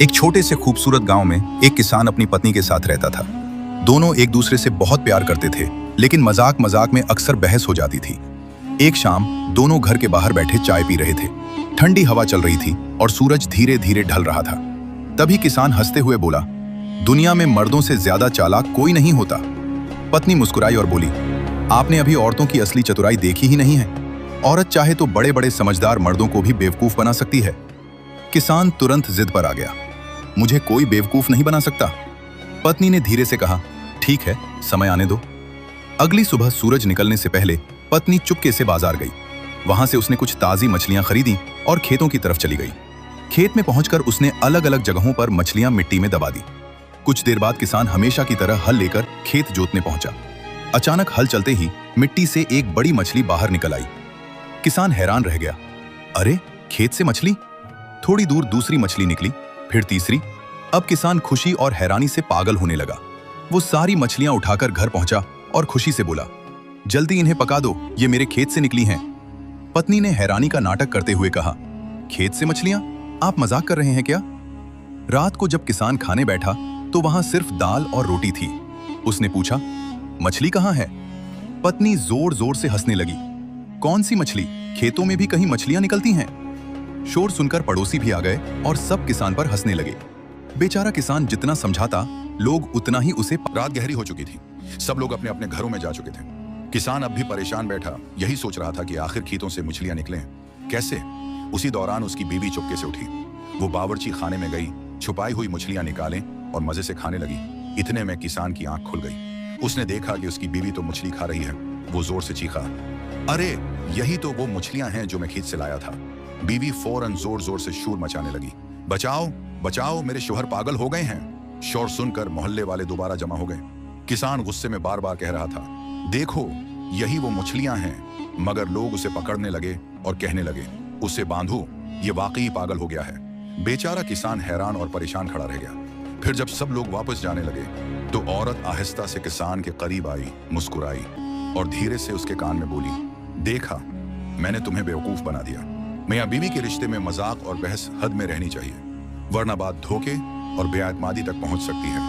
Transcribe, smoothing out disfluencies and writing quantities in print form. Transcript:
एक छोटे से खूबसूरत गांव में एक किसान अपनी पत्नी के साथ रहता था। दोनों एक दूसरे से बहुत प्यार करते थे, लेकिन मजाक मजाक में अक्सर बहस हो जाती थी। एक शाम दोनों घर के बाहर बैठे चाय पी रहे थे। ठंडी हवा चल रही थी और सूरज धीरे धीरे ढल रहा था। तभी किसान हंसते हुए बोला, दुनिया में मर्दों से ज्यादा चालाक कोई नहीं होता। पत्नी मुस्कुराई और बोली, आपने अभी औरतों की असली चतुराई देखी ही नहीं है। औरत चाहे तो बड़े बड़े समझदार मर्दों को भी बेवकूफ बना सकती है। किसान तुरंत जिद पर आ गया, मुझे कोई बेवकूफ नहीं बना सकता। पत्नी ने धीरे से कहा, ठीक है, समय आने दो। अगली सुबह सूरज निकलने से पहले पत्नी चुपके से बाजार गई। वहां से उसने कुछ ताजी मछलियां खरीदी और खेतों की तरफ चली गई। खेत में पहुंचकर उसने अलग अलग जगहों पर मछलियां मिट्टी में दबा दी। कुछ देर बाद किसान हमेशा की तरह हल लेकर खेत जोतने पहुंचा। अचानक हल चलते ही मिट्टी से एक बड़ी मछली बाहर निकल आई। किसान हैरान रह गया, अरे खेत से मछली! थोड़ी दूर दूसरी मछली निकली, फिर तीसरी। अब किसान खुशी और हैरानी से पागल होने लगा। वो सारी मछलियां उठाकर घर पहुंचा और खुशी से बोला, जल्दी इन्हें पका दो, ये मेरे खेत से निकली हैं। पत्नी ने हैरानी का नाटक करते हुए कहा, खेत से मछलियां? आप मजाक कर रहे हैं क्या? रात को जब किसान खाने बैठा तो वहां सिर्फ दाल और रोटी थी। उसने पूछा, मछली कहाँ है? पत्नी जोर जोर से हंसने लगी, कौन सी मछली? खेतों में भी कहीं मछलियां निकलती हैं? शोर सुनकर पड़ोसी भी आ गए और सब किसान पर हंसने लगे। बेचारा किसान जितना समझाता, लोग उतना ही उसे। रात गहरी हो चुकी थी। सब लोग अपने अपने घरों में जा चुके थे। किसान अब भी परेशान बैठा यही सोच रहा था कि आखिर खेतों से मछलियां निकलें कैसे। उसी दौरान उसकी बीवी चुपके से उठी। वो बावर्ची खाने में गई, छुपाई हुई मछलियां निकालें और मजे से खाने लगी। इतने में किसान की आंख खुल गई। उसने देखा कि उसकी बीवी तो मछली खा रही है। वो जोर से चीखा, अरे यही तो वो मछलियां हैं जो मैं खेत से लाया था। बीवी फौरन जोर जोर से शोर मचाने लगी, बचाओ बचाओ, मेरे शौहर पागल हो गए हैं। शोर सुनकर मोहल्ले वाले दोबारा जमा हो गए। किसान गुस्से में बार बार कह रहा था, देखो यही वो मछलियां हैं। मगर लोग उसे पकड़ने लगे और कहने लगे, उसे बांधो, ये वाकई पागल हो गया है। बेचारा किसान हैरान और परेशान खड़ा रह गया। फिर जब सब लोग वापस जाने लगे तो औरत आहिस्ता से किसान के करीब आई, मुस्कुराई और धीरे से उसके कान में बोली, देखा, मैंने तुम्हें बेवकूफ बना दिया। मियां बीवी के रिश्ते में मजाक और बहस हद में रहनी चाहिए, वरना बात धोखे और बेएतमादी तक पहुंच सकती है।